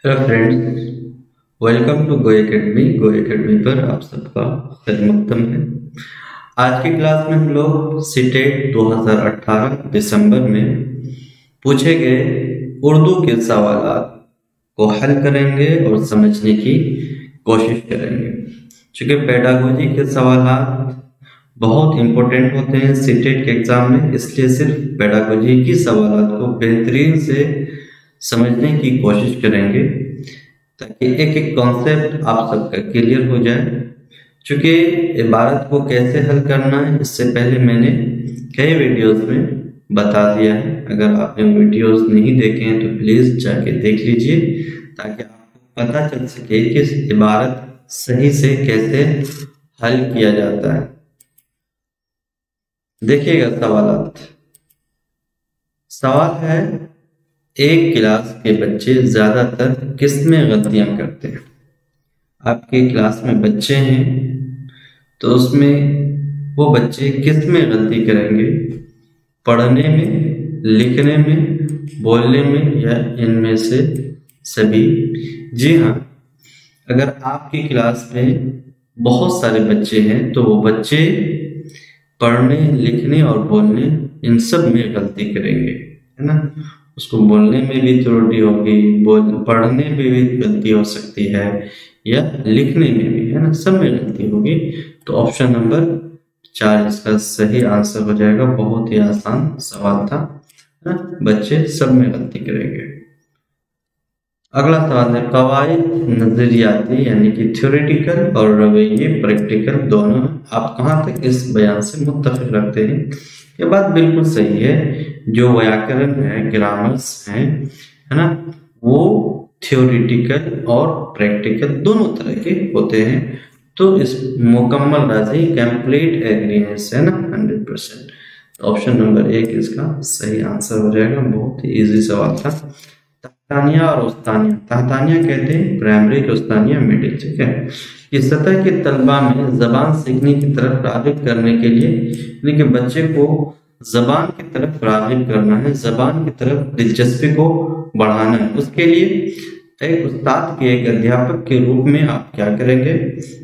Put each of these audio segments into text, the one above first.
Hello friends, welcome to go academy. Go academy पर आप सबका खैर मकदम है। आज की क्लास में हम लोग सीटेट 2018 दिसंबर में पूछे गए उर्दू के सवालात को हल करेंगे और समझने की कोशिश करेंगे। चूँकि पेडागोजी के सवालात बहुत इंपॉर्टेंट होते हैं सीटेट के एग्जाम में, इसलिए सिर्फ पेडागोजी की सवालात को बेहतरीन से समझने की कोशिश करेंगे ताकि एक एक कॉन्सेप्ट आप सबका क्लियर हो जाए। चूंकि इबारत को कैसे हल करना है इससे पहले मैंने कई वीडियोस में बता दिया है। अगर आपने वीडियोस नहीं देखे हैं तो प्लीज जाके देख लीजिए ताकि आपको पता चल सके कि इबारत सही से कैसे हल किया जाता है। देखिएगा सवाल है, एक क्लास के बच्चे ज्यादातर किसमें गलतियां करते हैं। आपके क्लास में बच्चे हैं तो उसमें वो बच्चे किसमें गलती करेंगे? पढ़ने में, लिखने में, बोलने में या इनमें से सभी? जी हाँ, अगर आपकी क्लास में बहुत सारे बच्चे हैं तो वो बच्चे पढ़ने, लिखने और बोलने इन सब में गलती करेंगे, है ना। उसको बोलने में भी त्रुटि होगी, पढ़ने में भी गलती हो सकती है या लिखने में भी, है ना, सब में गलती होगी। तो ऑप्शन नंबर 4 इसका सही आंसर हो जाएगा। बहुत ही आसान सवाल था, है ना? बच्चे सब में गलती करेंगे। अगला सवाल है, कवायद नजरियाती यानी कि थ्योरेटिकल और रवैये प्रैक्टिकल दोनों, आप कहाँ तक इस बयान से मुत्तफिक रखते हैं? ये बात बिल्कुल सही है। जो व्याकरण है, ग्रामर्स है ना, वो थ्योरेटिकल और प्रैक्टिकल दोनों तरह के होते हैं। तो इस मुकम्मल राजी कंप्लीट एग्रीनेंस है ना 100%। ऑप्शन नंबर 1 इसका सही आंसर हो जाएगा। बहुत ही इजी सवाल था। तहतानिया और उस्तानिया, तहतानिया कहते हैं प्राइमरी के, उस्तानिया मिडिल, ठीक है। ये सतह के तलबा में जबान सीखने की तरफ राग़िब करने के लिए, यानी कि बच्चे को जबान की तरफ राग़िब करना है, जबान की तरफ दिलचस्पी को बढ़ाना है। उसके लिए एक उस्ताद के, एक अध्यापक के रूप में आप क्या करेंगे?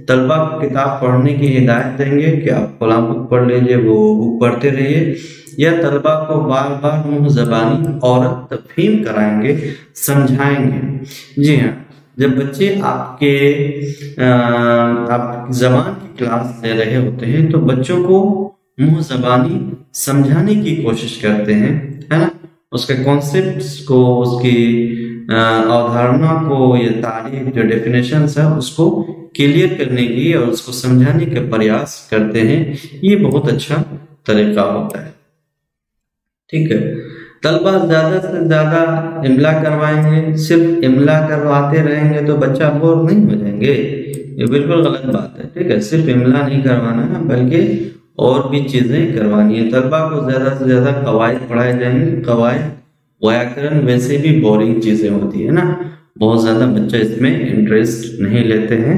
तलबा को किताब पढ़ने की हिदायत देंगे कि आप फलां बुक पढ़ लीजिए, वो बुक पढ़ते रहिए, या तलबा को बार बार मुँह ज़बानी और तफहीम कराएंगे, समझाएंगे। जी हाँ, जब बच्चे आपके आप जबान की क्लास ले रहे होते हैं तो बच्चों को मुँह ज़बानी समझाने की कोशिश करते हैं, है ना। उसके कॉन्सेप्ट्स को, उसकी अवधारणा को, ये तारीफ जो डेफिनेशंस है उसको क्लियर करने की और उसको समझाने के प्रयास करते हैं। ये बहुत अच्छा तरीका होता है, ठीक है। तलबा ज्यादा से ज्यादा इमला करवाएंगे, सिर्फ इमला करवाते रहेंगे तो बच्चा बोर नहीं हो जाएंगे? ये बिल्कुल गलत बात है, ठीक है। सिर्फ इमला नहीं करवाना है बल्कि और भी चीजें करवानी है। तलबा को ज्यादा से ज्यादा कवायद पढ़ाए जाएंगे। कवायद, व्याकरण वैसे भी बोरिंग चीजें होती है ना, बहुत ज्यादा बच्चा इसमें इंटरेस्ट नहीं लेते हैं,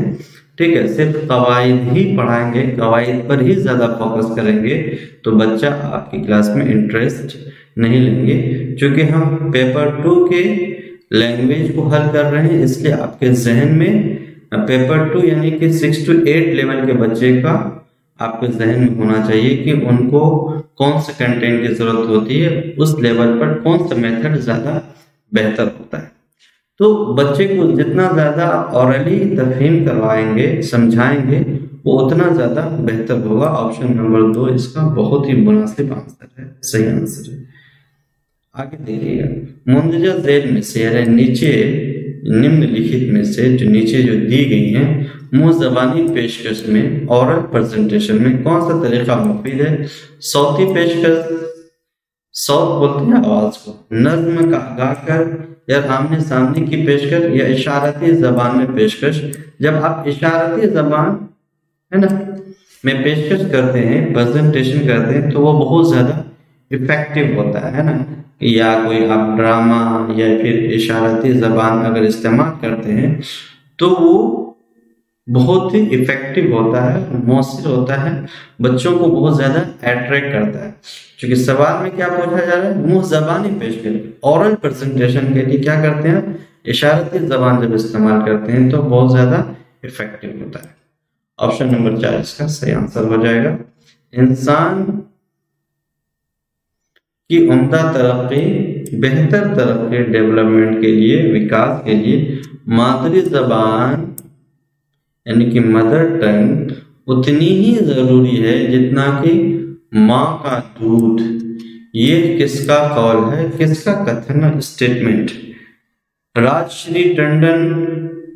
ठीक है। सिर्फ कवायद ही पढ़ाएंगे, कवायद पर ही ज्यादा फोकस करेंगे तो बच्चा आपकी क्लास में इंटरेस्ट नहीं लेंगे। क्योंकि हम पेपर 2 के लैंग्वेज को हल कर रहे हैं, इसलिए आपके जहन में पेपर 2 यानी कि 6 to 8 लेवल के बच्चे का आपके जहन में होना चाहिए कि उनको कौन से कंटेंट की जरूरत होती है, उस लेवल पर कौन सा मेथड ज्यादा बेहतर होता है। तो बच्चे को जितना ज्यादा ऑरली तफहीम करवाएंगे, समझाएंगे, वो उतना ज्यादा बेहतर होगा। ऑप्शन नंबर 2 इसका बहुत ही मुनासिब आंसर है, सही आंसर है। आगे देखिएगा, मुंदरजा झेल में से यानी नीचे निम्नलिखित में से, जो नीचे जो दी गई है, मुँह ज़बानी पेशकश में, ओरल प्रेजेंटेशन में कौन सा तरीका मुफीद है? सौती पेशकश, सौत बोलते हैं आवाज को, नज्म का गाकर या आमने सामने की पेशकश, या इशारती जबान में पेशकश। जब आप इशारती जबान, है ना, में पेशकश करते हैं, प्रेजेंटेशन करते हैं, तो वो बहुत ज्यादा इफेक्टिव होता है ना। या कोई आप ड्रामा या फिर इशारती जबान अगर इस्तेमाल करते हैं तो वो बहुत ही इफेक्टिव होता है, मौसर होता है, बच्चों को बहुत ज्यादा अट्रैक्ट करता है। क्योंकि सवाल में क्या पूछा जा रहा है? मुंह जबानी पेश करें। ओरल प्रेजेंटेशन के लिए क्या करते हैं? इशारती जबान जब इस्तेमाल करते हैं तो बहुत ज्यादा इफेक्टिव होता है। ऑप्शन नंबर 4 इसका सही आंसर हो जाएगा। इंसान की उम्दा तरक्की, बेहतर तरक्की, डेवलपमेंट के लिए, विकास के लिए मादरी जबान यानी कि मदर टंग उतनी ही जरूरी है जितना कि माँ का दूध। ये किसका कौल है, किसका कथन है, स्टेटमेंट? राजश्री टंडन,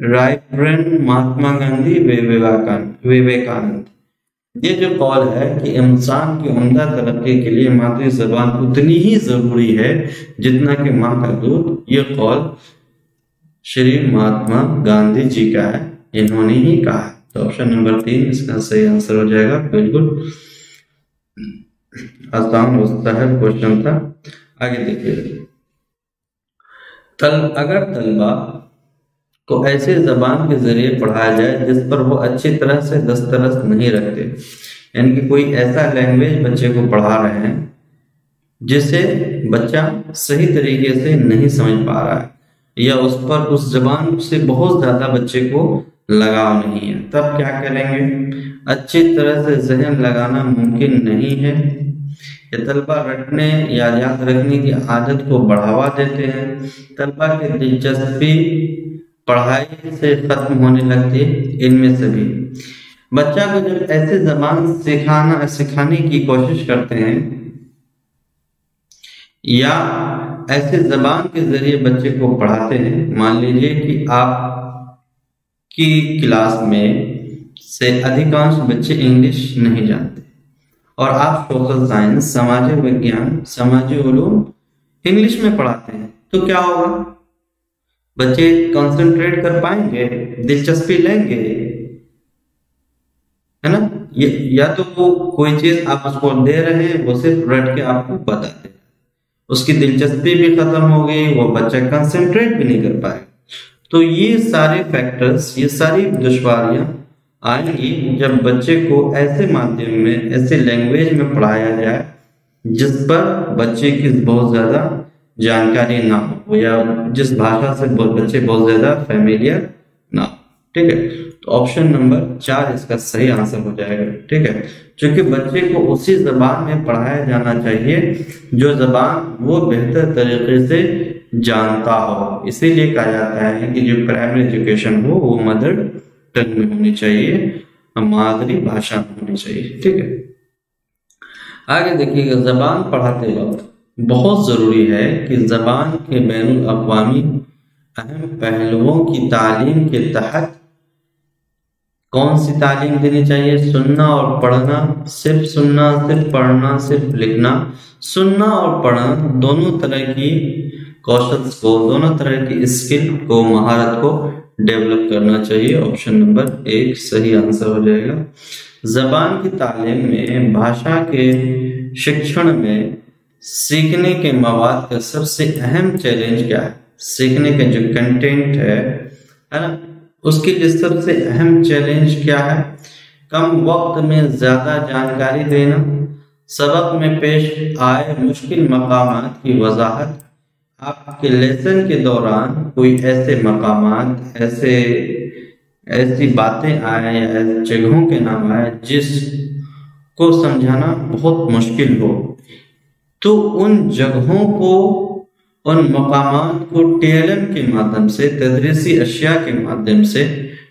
रायब्रेन, महात्मा गांधी, विवेकानंद। ये जो कौल है कि इंसान की उम्दा तरक्की के लिए मादरी जबान उतनी ही जरूरी है जितना कि माँ का दूध, ये कौल श्री महात्मा गांधी जी का है, इन्होंने ही कहा। तो ऑप्शन नंबर 3 इसका सही आंसर हो जाएगा। बिल्कुल आसान होता है क्वेश्चन था। आगे देखिए, अगर तलबा को ऐसे जबान के जरिए पढ़ाया जाए जिस पर वो अच्छी तरह से दस्तरस नहीं रखते, यानी कि कोई ऐसा लैंग्वेज बच्चे को पढ़ा रहे हैं जिसे बच्चा सही तरीके से नहीं समझ पा रहा है या उस पर उस जबान से बहुत ज्यादा बच्चे को लगाव नहीं है, तब क्या करेंगे? अच्छी तरह से जहन लगाना मुमकिन नहीं है। ये तलबा रटने या याद रखने की आदत को बढ़ावा देते हैं। तलबा की दिलचस्पी पढ़ाई से खत्म होने लगती है। इनमें से भी बच्चा को जब ऐसे जबान सिखाने की कोशिश करते हैं या ऐसे जबान के जरिए बच्चे को पढ़ाते हैं, मान लीजिए कि आप की क्लास में से अधिकांश बच्चे इंग्लिश नहीं जानते और आप सोशल साइंस, समाज विज्ञान, समाजी उलूम इंग्लिश में पढ़ाते हैं, तो क्या होगा? बच्चे कंसंट्रेट कर पाएंगे, दिलचस्पी लेंगे, है ना? ये या तो वो कोई चीज आप उसको दे रहे हैं, वो सिर्फ रट के आपको बताते हैं, उसकी दिलचस्पी भी खत्म हो गई, वो बच्चा कंसंट्रेट भी नहीं कर पाएगा। तो ये सारे फैक्टर्स, ये सारी दुश्वारियां आएंगी जब बच्चे को ऐसे माध्यम में, ऐसे लैंग्वेज में पढ़ाया जाए जिस पर बच्चे की बहुत ज्यादा जानकारी ना हो या जिस भाषा से बच्चे बहुत ज्यादा फेमिलियर ना हो। ठीक है, तो ऑप्शन नंबर 4 इसका सही आंसर हो जाएगा। ठीक है, क्योंकि बच्चे को उसी जबान में पढ़ाया जाना चाहिए जो जबान वो बेहतर तरीके से जानता हो। इसीलिए कहा जाता है कि जो प्राइमरी एजुकेशन हो वो मदर टंग में होनी चाहिए, मादरी भाषा में होनी चाहिए। ठीक है, आगे देखिएगा, जबान पढ़ाते वक्त बहुत जरूरी है कि जबान के बैनुल अक़वामी अहम पहलुओं की तालीम के तहत कौन सी तालीम देनी चाहिए? सुनना और पढ़ना, सिर्फ सुनना, सिर्फ पढ़ना, सिर्फ लिखना। सुनना और पढ़ना दोनों तरह की कौशल को, दोनों तरह की स्किल को, महारत को डेवलप करना चाहिए। ऑप्शन नंबर 1 सही आंसर हो जाएगा। जबान की तालीम में, भाषा के शिक्षण में सीखने के मवाद का सबसे अहम चैलेंज क्या है? सीखने का जो कंटेंट है ना, उसके लिए सबसे अहम चैलेंज क्या है? कम वक्त में ज्यादा जानकारी देना, सबक में पेश आए मुश्किल मकामात की वजाहत। आपके लेसन के दौरान कोई ऐसे मकामात, ऐसी बातें आए या ऐसी जगहों के नाम आए जिसको समझाना बहुत मुश्किल हो, तो उन जगहों को, उन मकामात को TLM के माध्यम से, तदरीसी अशिया के माध्यम से,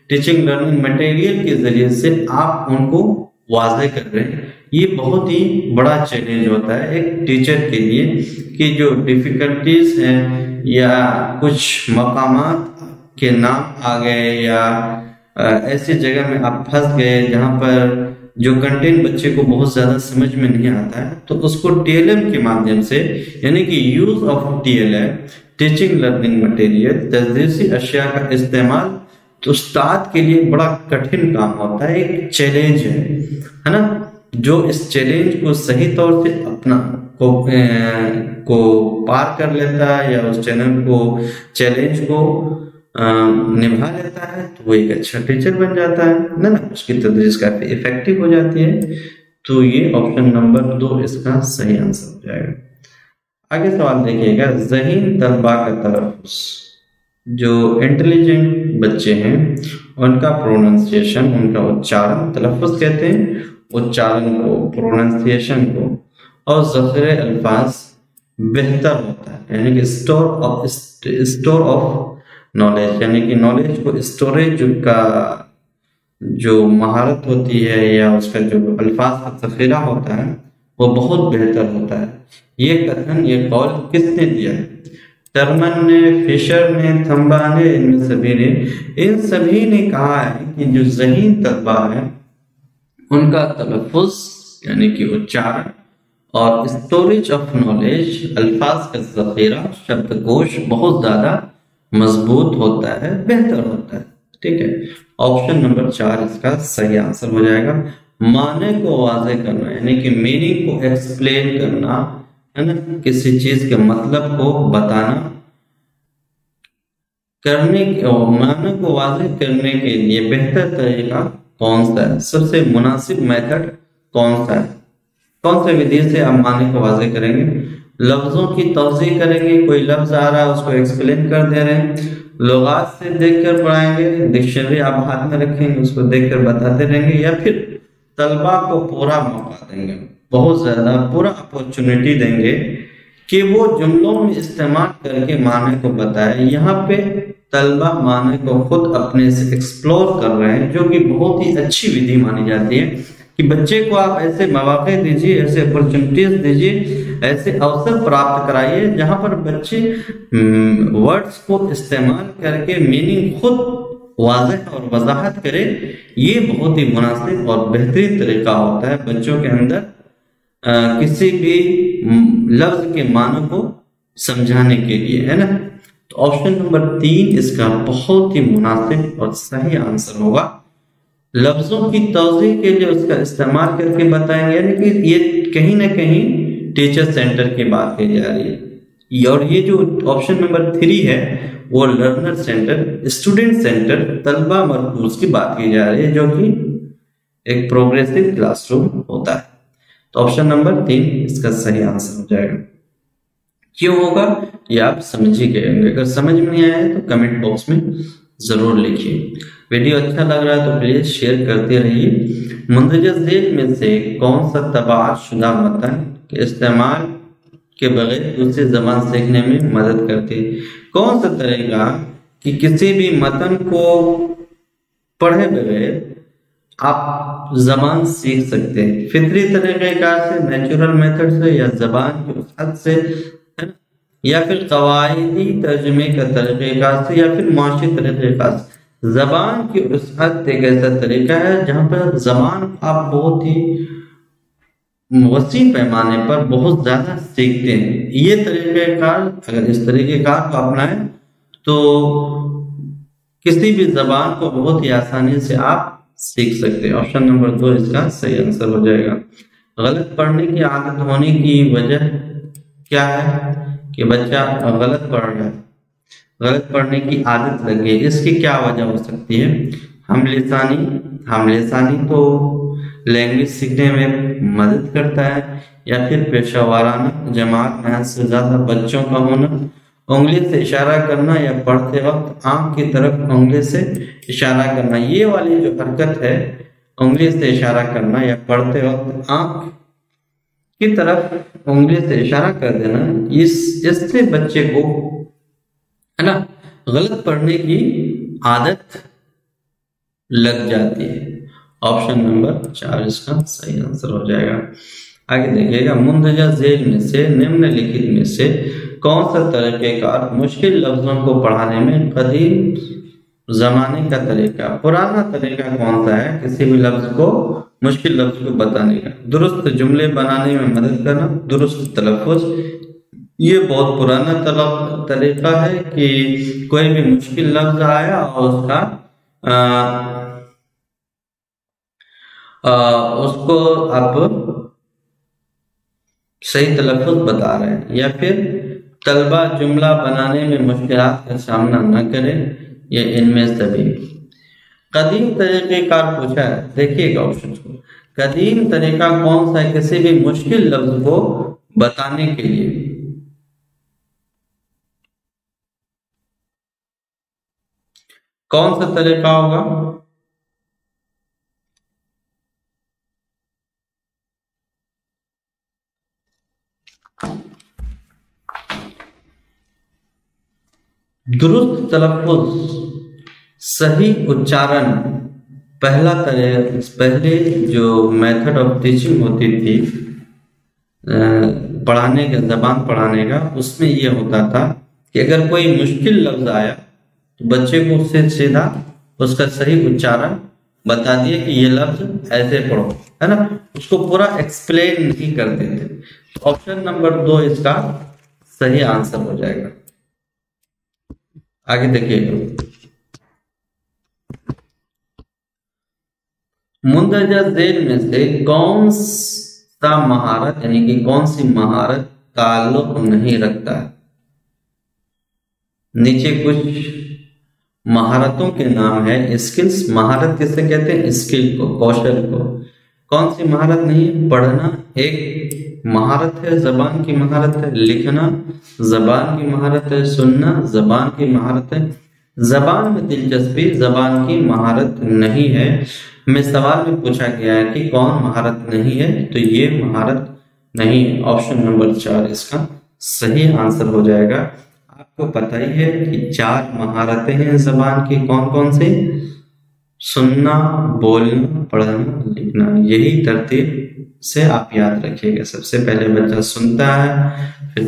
टीचिंग लर्निंग मटेरियल के जरिए से आप उनको वाज़े कर रहे हैं। ये बहुत ही बड़ा चैलेंज होता है एक टीचर के लिए कि जो डिफिकल्टीज हैं या कुछ मकामात के नाम आ गए या ऐसी जगह में आप फंस गए जहाँ पर जो कंटेंट बच्चे को बहुत ज्यादा समझ में नहीं आता है, तो उसको TLM के माध्यम से, यानी कि use of TLM, teaching learning material, तदरीसी अशिया का इस्तेमाल, तो उस्ताद के लिए बड़ा कठिन काम होता है, एक चैलेंज है ना। जो इस चैलेंज को सही तौर से अपना को पार कर लेता है या उस चैलेंज को निभा लेता है, तो वो एक अच्छा टीचर बन जाता है ना, उसकी तदरीस काफी इफेक्टिव हो जाती है। तो ये ऑप्शन नंबर 2 इसका सही आंसर हो जाएगा। आगे सवाल देखिएगा, ज़हीन तलबा का तलफ़्फ़ुज़। जो इंटेलिजेंट बच्चे हैं उनका प्रोनाउंसिएशन, उनका उच्चारण, तलफ़्फ़ुज़ कहते हैं उच्चारण को, प्रोनाउंसिएशन को, और ज़ख़ीरे अल्फाज बेहतर होता है, यानी कि स्टोर ऑफ नॉलेज, यानी कि नॉलेज को स्टोरेज का जो महारत होती है या उसका जो अल्फाज का ज़ख़ीरा होता है वो बहुत बेहतर होता है। ये कथन, ये कौल किसने दिया है? टर्मन ने, फिशर ने, थम्बा ने, इन सभी ने कहा है कि जो ज़हीन तलबा है उनका तलफ़्फ़ुज़ यानी कि उच्चारण और स्टोरेज ऑफ नॉलेज, अल्फाज का ज़ख़ीरा, शब्दकोश बहुत ज़्यादा मजबूत होता है, बेहतर होता है। ठीक है, ऑप्शन नंबर 4 इसका सही आंसर हो जाएगा। माने को वाज़ेह करना यानी कि मीनिंग को एक्सप्लेन करना, है ना, किसी चीज के मतलब को बताना, माने को वाज़ेह करने के लिए बेहतर तरीका कौन सा है? सबसे मुनासिब मेथड कौन सा है? कौन से विधि से आप माने को वाज़ेह करेंगे? लफ्जों की तौज़ीह करेंगे, कोई लफ्ज आ रहा है उसको एक्सप्लेन कर दे रहे हैं, लुगात से देखकर पढ़ाएंगे, डिक्शनरी आप हाथ में रखेंगे उसको देखकर बताते रहेंगे, या फिर तलबा को पूरा मौका देंगे, बहुत ज्यादा पूरा अपॉर्चुनिटी देंगे कि वो जुमलों में इस्तेमाल करके माने को बताए। यहाँ पे तलबा माने को खुद अपने से एक्सप्लोर कर रहे हैं, जो कि बहुत ही अच्छी विधि मानी जाती है कि बच्चे को आप ऐसे मौके दीजिए, ऐसे अपॉर्चुनिटीज दीजिए, ऐसे अवसर प्राप्त कराइए जहां पर बच्चे वर्ड्स को इस्तेमाल करके मीनिंग खुद वाज़ेह और वजाहत करे। ये बहुत ही मुनासिब और बेहतरीन तरीका होता है बच्चों के अंदर किसी भी लफ्ज के मानों को समझाने के लिए, है ना। तो ऑप्शन नंबर 3 इसका बहुत ही मुनासिब और सही आंसर होगा। लफ्जों की तौज़ीह के लिए उसका इस्तेमाल करके बताएंगे, यानी कि ये कहीं ना कहीं टीचर सेंटर की बात की जा रही है। और ये जो ऑप्शन नंबर 3 है वो लर्नर सेंटर, स्टूडेंट सेंटर, तलबा मरकूज की बात की जा रही है, जो कि एक प्रोग्रेसिव क्लासरूम होता है। तो ऑप्शन नंबर 3 इसका सही आंसर हो जाएगा। क्यों होगा ये आप समझ ही गए होंगे। अगर समझ में नहीं आया तो कमेंट बॉक्स में जरूर लिखिए। वीडियो अच्छा लग रहा है तो प्लीज शेयर करते रहिए। मुंदरजा झेल में से कौन सा तबाअत शुदा मतन के इस्तेमाल के बगैर दूसरी जबान सीखने में मदद करती है? कौन सा तरीका कि किसी भी मतन को पढ़े बगैर आप जबान सीख सकते हैं? फितरी तरीक़ेकार से, नेचुरल मेथड से, या जबान की वसअत से, या फिर कवायदी तर्जुमे का तरीक़ेकार से, या फिर माशी तरीक़ेकार से। जबान की वसअत एक ऐसा तरीका है जहां पर जबान आप बहुत ही वसी पैमाने पर बहुत ज्यादा सीखते हैं। ये तरीक़ेकार, अगर इस तरीक़ेकार को अपनाएं तो किसी भी जबान को बहुत ही आसानी से आप सीख सकते हैं। ऑप्शन नंबर 2 इसका सही आंसर हो जाएगा। गलत पढ़ने की आदत होने की वजह क्या है? कि बच्चा गलत पढ़ रहा है, गलत पढ़ने की आदत लग गई, इसकी क्या वजह हो सकती है? हमलेसानी तो लैंग्वेज सीखने में मदद करता है, या फिर पेशेवराना जमात में से ज्यादा बच्चों का होना, उंगली से इशारा करना, या पढ़ते वक्त आंख की तरफ उंगली से इशारा करना। ये वाली जो हरकत है उंगली से इशारा करना या पढ़ते वक्त आंख की तरफ उंगली से इशारा कर देना, इससे बच्चे को, है ना, गलत पढ़ने की आदत लग जाती है। ऑप्शन नंबर 4 इसका सही आंसर हो जाएगा। आगे देखिएगा, मुंदरजा झेल में से निम्नलिखित में से कौन सा तरीक़ेकार मुश्किल लफ्जों को पढ़ाने में कदीम जमाने का तरीका, पुराना तरीका कौन सा है किसी भी लफ्ज को, मुश्किल लफ्ज को बताने का? दुरुस्त जुमले बनाने में मदद करना, दुरुस्त तलफ़्फ़ुज़। ये बहुत पुराना तरीका है कि कोई भी मुश्किल लफ्ज आया और उसको आप सही तलफ़्फ़ुज़ बता रहे हैं, या फिर तलबा जुमला बनाने में मुश्किलात का सामना न करें, ये इनमें सभी। कदीम तरीक़ेकार पूछा है, देखिएगा ऑप्शन को। कदीम तरीका कौन सा है किसी भी मुश्किल लफ्ज को बताने के लिए? कौन सा तरीका होगा? दुरुस्त तलफ़ुज़, सही उच्चारण। पहले जो मेथड ऑफ टीचिंग होती थी पढ़ाने का, जबान पढ़ाने का, उसमें ये होता था कि अगर कोई मुश्किल लफ्ज आया तो बच्चे को उससे सीधा उसका सही उच्चारण बता दिए कि ये लफ्ज ऐसे पढ़ो, है ना। उसको पूरा एक्सप्लेन नहीं करते थे। तो ऑप्शन नंबर 2 इसका सही आंसर हो जाएगा। आगे देखिएगा, मुंदरजा झेल में से कौन सा महारत यानी कि कौन सी महारत ताल्लुक नहीं रखता है? नीचे कुछ महारतों के नाम है। स्किल्स, महारत किसे कहते हैं? स्किल को, कौशल को। कौन सी महारत नहीं है? पढ़ना एक महारत है, जबान की महारत है। लिखना जबान की महारत है। सुनना जबान की महारत है। जबान में दिलचस्पी जबान की महारत नहीं है। में सवाल में पूछा गया है कि कौन महारत नहीं है, तो ये महारत नहीं है। ऑप्शन नंबर 4 इसका सही आंसर हो जाएगा। आपको पता ही है कि 4 महारतें हैं जबान की, कौन कौन सी? सुनना, बोलना, पढ़ना, लिखना। यही तरतीब से आप याद रखिएगा। सबसे पहले बच्चा सुनता है, फिर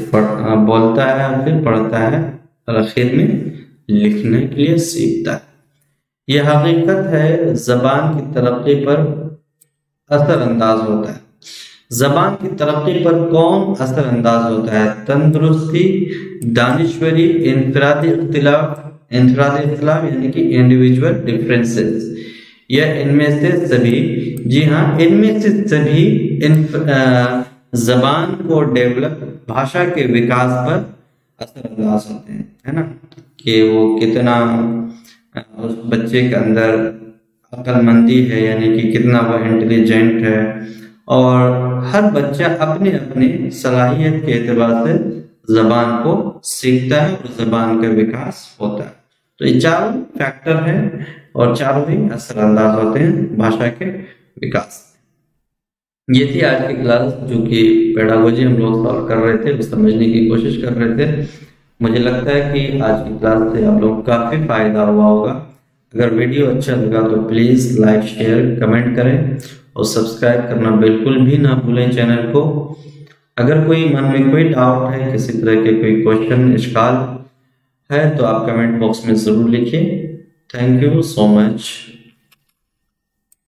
बोलता है, फिर पढ़ता है और आखिर में लिखने के लिए सीखता है। यह हकीकत है जबान की तरक्की पर असरअंदाज होता है। जबान की तरक्की पर कौन असरअंदाज होता है? तंदुरुस्ती, दानिश्वरी, इंफरादी इख्तिलाफ यानी कि इंडिविजुअल डिफरेंसेस, या इनमें से सभी। जी हाँ, इनमें से सभी जबान को डेवलप, भाषा के विकास पर असरअंदाज होते हैं, है ना। कि वो कितना उस बच्चे के अंदर अक्लमंदी है, यानी कि कितना वो इंटेलिजेंट है। और हर बच्चा अपने अपने सलाहियत के एतबार से जबान को सीखता है और जबान का विकास होता है। तो ये चारों फैक्टर हैं और चारों ही असरअंदाज होते हैं भाषा के विकास। ये थी आज की क्लास, जो कि पेडागोजी हम लोग सॉल्व कर रहे थे, समझने की कोशिश कर रहे थे। मुझे लगता है कि आज की क्लास से आप लोगों को काफ़ी फायदा हुआ होगा। अगर वीडियो अच्छा लगा तो प्लीज़ लाइक, शेयर, कमेंट करें और सब्सक्राइब करना बिल्कुल भी ना भूलें चैनल को। अगर कोई मन में कोई डाउट है, किसी तरह के कोई क्वेश्चन, इश्काल है, तो आप कमेंट बॉक्स में ज़रूर लिखिए। Thank you so much.